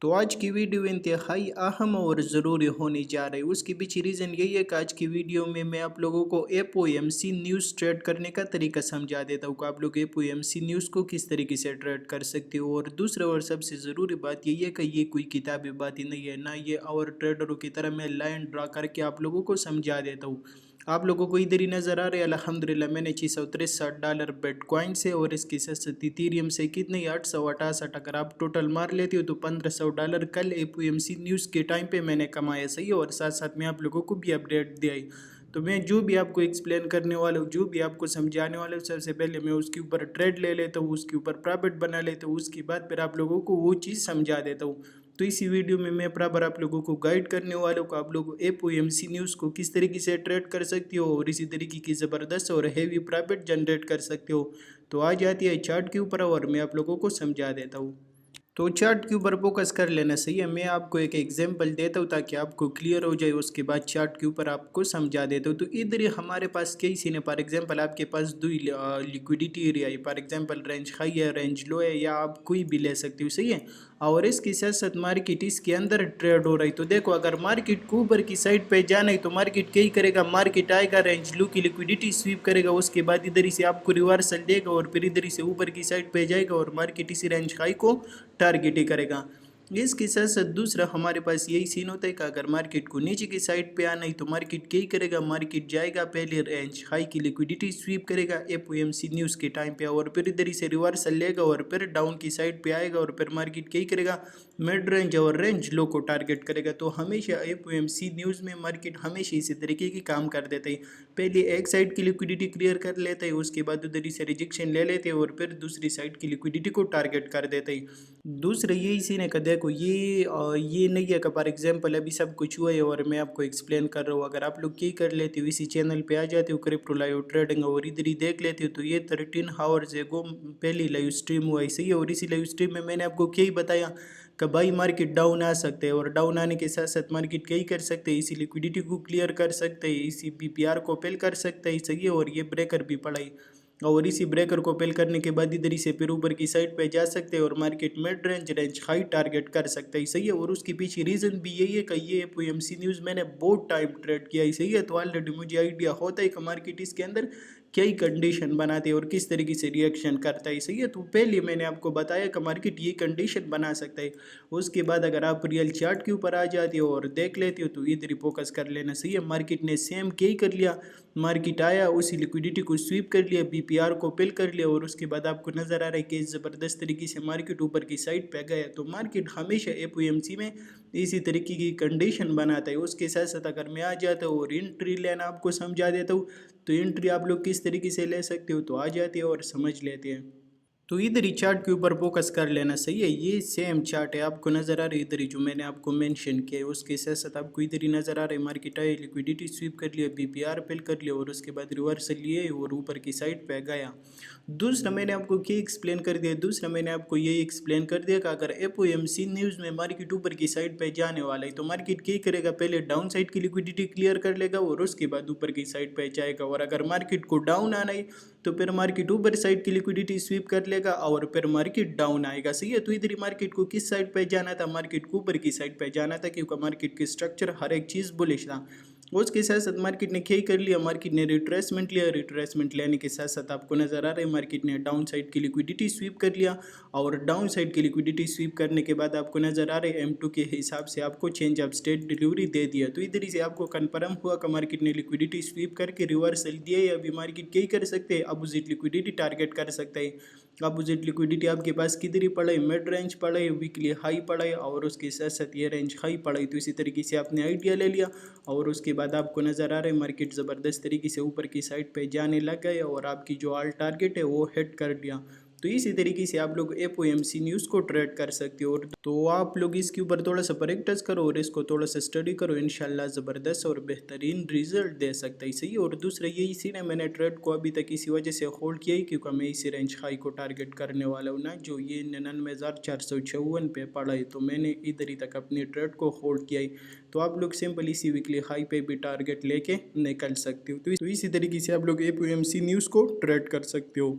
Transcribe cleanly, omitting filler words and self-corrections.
तो आज की वीडियो इंतहाई अहम और ज़रूरी होने जा रही है। उसके पीछे रीज़न यही है कि आज की वीडियो में मैं आप लोगों को एपओएमसी न्यूज़ ट्रेड करने का तरीका समझा देता हूँ कि आप लोग एपओएमसी न्यूज़ को किस तरीके से ट्रेड कर सकते हो। और दूसरा और सबसे ज़रूरी बात यही है कि ये कोई किताबी बात ही नहीं है, ना ये और ट्रेडरों की तरह मैं लाइन ड्रा करके आप लोगों को समझा देता हूँ। आप लोगों को इधर ही नज़र आ रहे हैं, अल्हम्दुलिल्लाह मैंने $663 बिटकॉइन से और इसके साथ साथ इथेरियम से कितने 868, अगर आप टोटल मार लेते हो तो $1500 कल एपीएमसी न्यूज़ के टाइम पे मैंने कमाया। सही है, और साथ साथ मैं आप लोगों को भी अपडेट दिया। तो मैं जो भी आपको एक्सप्लेन करने वाला हूँ, जो भी आपको समझाने वाला हूँ, सबसे पहले मैं उसके ऊपर ट्रेड ले लेता हूँ, उसके ऊपर प्रॉफिट बना लेता हूँ, उसके बाद फिर आप लोगों को वो चीज़ समझा देता हूँ। तो इसी वीडियो में मैं बराबर आप लोगों को गाइड करने वालों को आप लोगों एपओएमसी न्यूज़ को किस तरीके से ट्रेड कर सकते हो और इसी तरीके की ज़बरदस्त और हैवी प्रॉफिट जनरेट कर सकते हो। तो आ जाती है चार्ट के ऊपर और मैं आप लोगों को समझा देता हूँ। तो चार्ट के ऊपर फोकस कर लेना सही है। मैं आपको एक एग्जांपल देता हूँ ताकि आपको क्लियर हो जाए, उसके बाद चार्ट के ऊपर आपको समझा देता हूँ। तो इधर ही हमारे पास कई सीन है। फॉर एग्जांपल आपके पास दो लिक्विडिटी एरिया है, फॉर एग्जांपल रेंज हाई है, रेंज लो है, या आप कोई भी ले सकते हो। सही है, और इसके साथ साथ मार्केट इसके अंदर ट्रेड हो रही। तो देखो, अगर मार्केट को ऊपर की साइड पे जाना है तो मार्केट क्या ही करेगा, मार्केट आएगा, रेंज लो की लिक्विडिटी स्वीप करेगा, उसके बाद इधर ही से आपको रिवर्सल देगा और फिर इधर ही से ऊपर की साइड पे जाएगा और मार्केट इसी रेंज हाई को टारगेट ही करेगा। इसके साथ साथ दूसरा हमारे पास यही सीन होता है कि अगर मार्केट को नीचे की साइड पे आना है तो मार्केट क्या ही करेगा, मार्केट जाएगा, पहले रेंज हाई की लिक्विडिटी स्वीप करेगा एपओएमसी न्यूज़ के टाइम पे, और फिर इधर ही से रिवर्सल लेगा और फिर डाउन की साइड पे आएगा और फिर मार्केट क्या ही करेगा, मिड रेंज और रेंज लो को टारगेट करेगा। तो हमेशा एपओएमसी न्यूज़ में मार्केट हमेशा इसी तरीके की काम कर देता है। पहले एक साइड की लिक्विडिटी क्लियर कर लेता है, उसके बाद उधर ही से रिजेक्शन ले लेते हैं और फिर दूसरी साइड की लिक्विडिटी को टारगेट कर देता है। दूसरा यही सीन है कि देखो ये नहीं है कि फॉर एग्जांपल अभी सब कुछ हुआ है और मैं आपको एक्सप्लेन कर रहा हूँ। अगर आप लोग क्या कर लेते हो, इसी चैनल पे आ जाते हो क्रिप्टो लाइव ट्रेडिंग और इधर ही देख लेते हो, तो ये 13 आवर्स एगो पहली लाइव स्ट्रीम हुआ है। सही है, और इसी लाइव स्ट्रीम में मैंने आपको क्या ही बताया कि भाई मार्केट डाउन आ सकते हैं और डाउन आने के साथ साथ मार्केट क्या ही कर सकते हैं, इसी लिक्विडिटी को क्लियर कर सकते हैं, इसी पीपीआर को पेल कर सकते हैं। सही है, और ये ब्रेकर भी पड़ा है और इसी ब्रेकर को पेल करने के बाद इधर ही से फिर ऊपर की साइड पे जा सकते हैं और market mid range range high target कर सकते हैं। सही है, और उसके पीछे रीज़न भी यही है कि ये एपओएमसी न्यूज़ मैंने बहुत टाइम ट्रेड किया है। सही है, तो ऑलरेडी मुझे आइडिया होता है कि मार्केट इसके अंदर क्या ही कंडीशन बनाते हैं और किस तरीके से रिएक्शन करता है। सही है, तो पहले मैंने आपको बताया कि मार्केट ये कंडीशन बना सकता है। उसके बाद अगर आप रियल चार्ट के ऊपर आ जाते हो और देख लेते हो तो इधर ही फोकस कर लेना। सही है, मार्केट ने सेम क्या ही कर लिया, मार्केट आया, उसी लिक्विडिटी को स्वीप कर लिया, बीपीआर को पिल कर लिया और उसके बाद आपको नज़र आ रहा है कि ज़बरदस्त तरीके से मार्केट ऊपर की साइड पे गया। तो मार्केट हमेशा एपओएमसी में इसी तरीके की कंडीशन बनाता है। उसके साथ साथ अगर मैं आ जाता हूँ और एंट्री लेना आपको समझा देता हूँ, तो एंट्री आप लोग किस तरीके से ले सकते हो, तो आ जाते हो और समझ लेते हैं। तो इधर ही चार्ट के ऊपर फोकस कर लेना। सही है, ये सेम चार्ट है, आपको नज़र आ रही है इधर ही जो मैंने आपको मेंशन किया है, उसके साथ साथ आपको इधर ही नज़र आ रहा है मार्केट आए, लिक्विडिटी स्वीप कर लिया, बीपीआर फिल कर लिया और उसके बाद रिवर्सल लिए और ऊपर की साइड पे गया। दूसरा मैंने आपको क्या एक्सप्लेन कर दिया, दूसरा मैंने आपको ये एक्सप्लेन कर दिया कि अगर एपओएमसी न्यूज़ में मार्केट ऊपर की साइड पे जाने वाला है तो मार्केट क्या करेगा, पहले डाउन साइड की लिक्विडिटी क्लियर कर लेगा और उसके बाद ऊपर की साइड पे जाएगा। और अगर मार्केट को डाउन आना है तो फिर मार्केट ऊपर साइड की लिक्विडिटी स्वीप कर लेगा और फिर मार्केट डाउन आएगा। सही है, तो इधर ही मार्केट को किस साइड पे जाना था, मार्केट को ऊपर की साइड पे जाना था, क्योंकि मार्केट की स्ट्रक्चर हर एक चीज़ बुलिश था। उसके साथ साथ मार्केट ने क्या कर लिया, मार्केट ने रिट्रेसमेंट लिया, रिट्रेसमेंट लेने के साथ साथ आपको नज़र आ रहा है मार्केट ने डाउन साइड की लिक्विडिटी स्वीप कर लिया और डाउन साइड की लिक्विडिटी स्वीप करने के बाद आपको नज़र आ रहा है M2 के हिसाब से आपको चेंज ऑफ स्टेट डिलीवरी दे दिया। तो इधर ही से आपको कन्फर्म हुआ कि मार्केट ने लिक्विडिटी स्वीप करके रिवर्सल दिया है। अभी मार्केट क्या कर सकते हैं, अपोजिट लिक्विडिटी टारगेट कर सकते हैं। अपोजिट लिक्विडिटी आपके पास किधर ही पड़ा है, मिड रेंज पड़ा है, वीकली हाई पड़ा है और उसके साथ साथ ये रेंज हाई पड़ा है। तो इसी तरीके से आपने आइडिया ले लिया और उसके बाद आपको नज़र आ रहा है मार्केट ज़बरदस्त तरीके से ऊपर की साइड पे जाने लग गए और आपकी जो ऑल टारगेट है वो हिट कर दिया। तो इसी तरीके से आप लोग एपओएमसी न्यूज़ को ट्रेड कर सकते हो। और तो आप लोग इसके ऊपर थोड़ा सा प्रैक्टिस करो और इसको थोड़ा सा स्टडी करो, इंशाल्लाह ज़बरदस्त और बेहतरीन रिजल्ट दे सकता है। सही, और दूसरा यही सीन है, मैंने ट्रेड को अभी तक इसी वजह से होल्ड किया ही क्योंकि मैं इसी रेंज हाई को टारगेट करने वाला हूँ ना, जो ये 99,454 पे पड़ा है, तो मैंने इधर ही तक अपनी ट्रेड को होल्ड किया ही। तो आप लोग सिंपल इसी वीकली हाई पे भी टारगेट लेके निकल सकते हो। तो इसी तरीके से आप लोग एपओएमसी न्यूज़ को ट्रेड कर सकते हो।